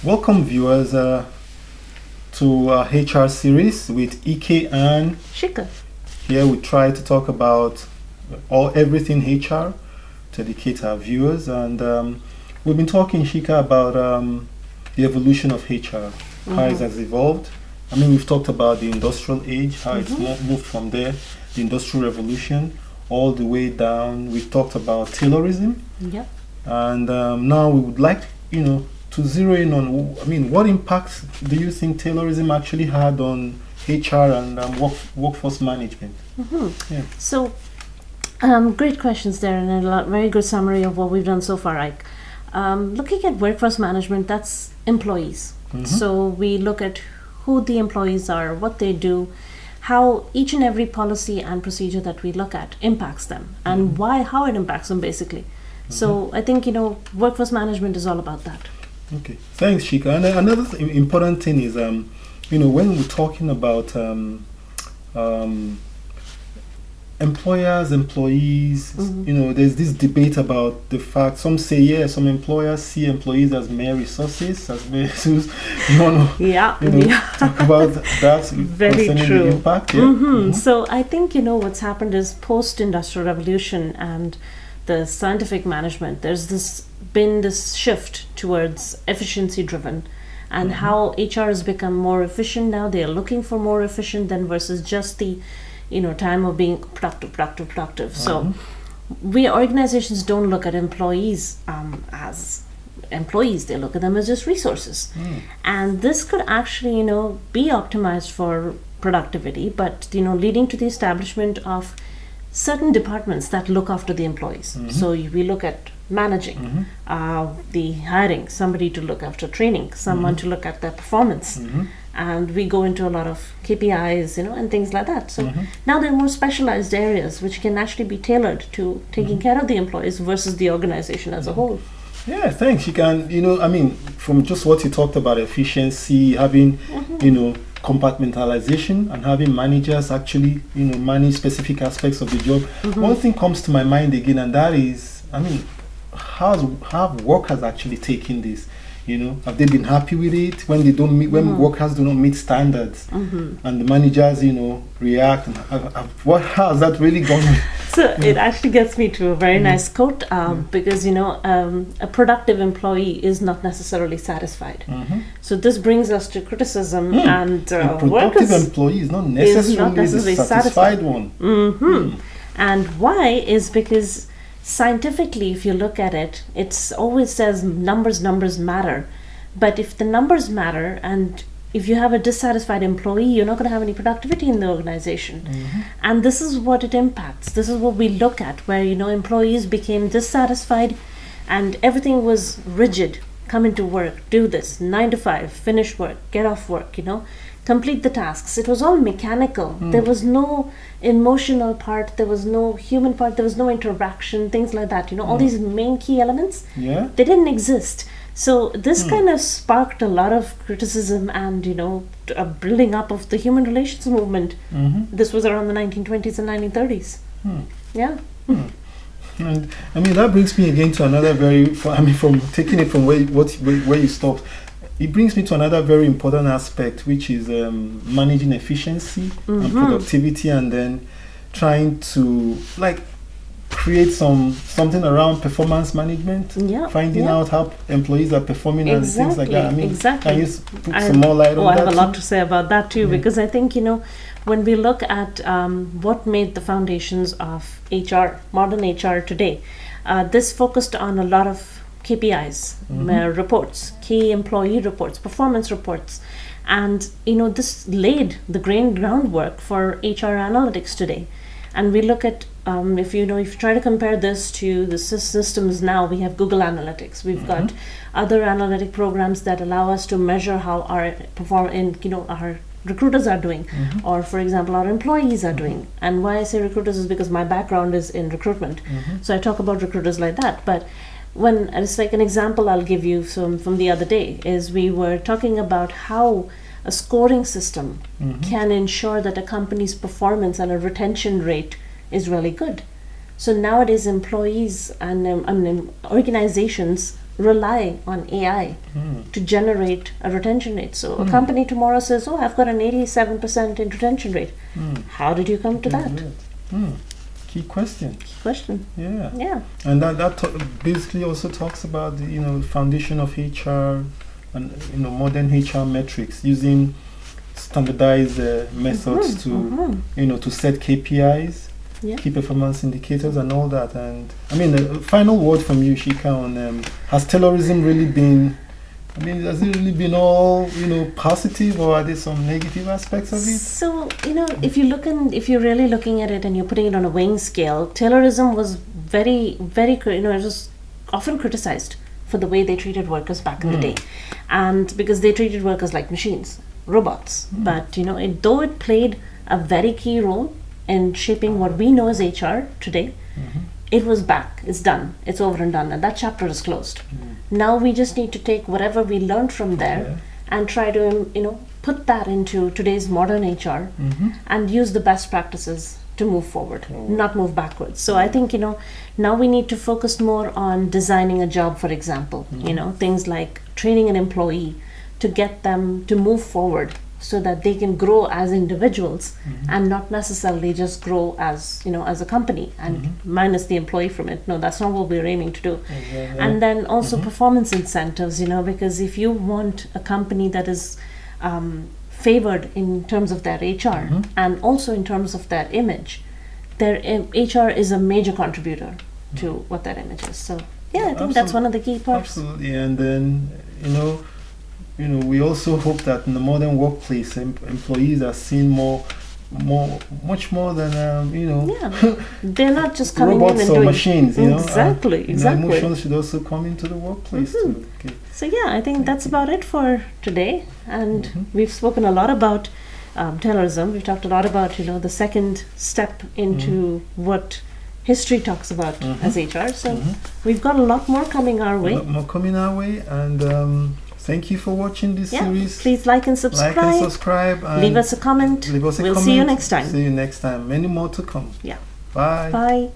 Welcome, viewers, to our HR series with Ike and Shika. Here we try to talk about everything HR to educate our viewers. And we've been talking, Shika, about the evolution of HR, how it has evolved. I mean, we've talked about the industrial age, how it's moved from there, the industrial revolution, all the way down. We've talked about Taylorism. Yep. And now we would like, to zero in on, what impacts do you think Taylorism actually had on HR and workforce management? Yeah. So, great questions there, and very good summary of what we've done so far, Ike. Looking at workforce management, that's employees. So we look at who the employees are, what they do, how each and every policy and procedure that we look at impacts them, and how it impacts them, basically. So I think, workforce management is all about that. Okay, thanks, Shika. And another important thing is, when we're talking about employers, employees, there's this debate about the fact, some say, some employers see employees as mere resources, you want to talk about that? Very true. The impact? Yeah. So I think, what's happened is post-industrial revolution and the scientific management, there's been this shift towards efficiency driven, and how HR has become more efficient now. They are looking for more efficient than versus just the time of being productive. So organizations don't look at employees as employees, they look at them as just resources. And this could actually be optimized for productivity, but leading to the establishment of certain departments that look after the employees. So we look at managing, the hiring, somebody to look after training, someone to look at their performance, and we go into a lot of KPIs, and things like that. So now there are more specialized areas which can actually be tailored to taking care of the employees versus the organization as a whole. Yeah, thanks. You can, from just what you talked about, efficiency, having, compartmentalization, and having managers actually, manage specific aspects of the job. One thing comes to my mind again, and that is, how have workers actually taken this? Have they been happy with it when they don't meet, when workers do not meet standards, and the managers, react? And how has that really gone? So it actually gets me to a very nice quote, because a productive employee is not necessarily satisfied. So this brings us to criticism, and a productive workers employee is not necessarily the satisfied one. And why is because scientifically, if you look at it, it always says numbers matter. But if the numbers matter, and if you have a dissatisfied employee, you're not going to have any productivity in the organization. And this is what it impacts. This is what we look at, where employees became dissatisfied and everything was rigid. Come into work, do this, 9 to 5, finish work, get off work, complete the tasks. It was all mechanical. There was no emotional part, there was no human part, there was no interaction, things like that. All these main key elements, they didn't exist. So this kind of sparked a lot of criticism and, a building up of the human relations movement. This was around the 1920s and 1930s. Yeah. And that brings me again to another from taking it from where you stopped, it brings me to another very important aspect, which is managing efficiency and productivity, and then trying to create something around performance management, finding out how employees are performing and things like that. Can you put some more light on that? I have a lot to say about that too, because I think when we look at what made the foundations of HR, modern HR today, this focused on a lot of KPIs, reports, key employee reports, performance reports, and this laid the groundwork for HR analytics today. And we look at if you try to compare this to the systems now, we have Google Analytics, we've got other analytic programs that allow us to measure how our our recruiters are doing, or for example our employees are doing. And why I say recruiters is because my background is in recruitment, so I talk about recruiters like that. But when it's like an example I'll give you from the other day is we were talking about how a scoring system can ensure that a company's performance and a retention rate is really good. So nowadays employees and organizations rely on AI to generate a retention rate. So a company tomorrow says, "Oh, I've got an 87% in retention rate." How did you come to that? Key question. Key question. Yeah. Yeah. And that basically also talks about the, foundation of HR and modern HR metrics, using standardized methods to set KPIs, key performance indicators, and all that. And I mean, a final word from you, Shika, on has Taylorism really been? I mean, has it really been all positive, or are there some negative aspects of it? So if you're really looking at it and you're putting it on a weighing scale, Taylorism was very, very it was often criticized for the way they treated workers back in the day, and because they treated workers like machines, robots. But though it played a very key role in shaping what we know as HR today, it was back. It's done. It's over and done, and that chapter is closed. Now we just need to take whatever we learned from there and try to put that into today's modern HR and use the best practices to move forward, not move backwards. So I think now we need to focus more on designing a job, for example. Things like training an employee to get them to move forward, so that they can grow as individuals and not necessarily just grow as as a company and minus the employee from it. No, that's not what we're aiming to do. Exactly. And then also performance incentives, because if you want a company that is favored in terms of their HR and also in terms of their image, their HR is a major contributor to what that image is. So yeah, I think that's one of the key parts. Absolutely. And then we also hope that in the modern workplace, employees are seen much more than they're not just coming robots in and or doing machines. Exactly. Emotions should also come into the workplace too. Okay. So yeah, I think that's about it for today, and we've spoken a lot about Taylorism. We've talked a lot about the second step into what history talks about as HR. So we've got a lot more coming our way. And thank you for watching this series. Please like and subscribe. And leave us a comment. We'll see you next time. See you next time. Many more to come. Yeah. Bye. Bye.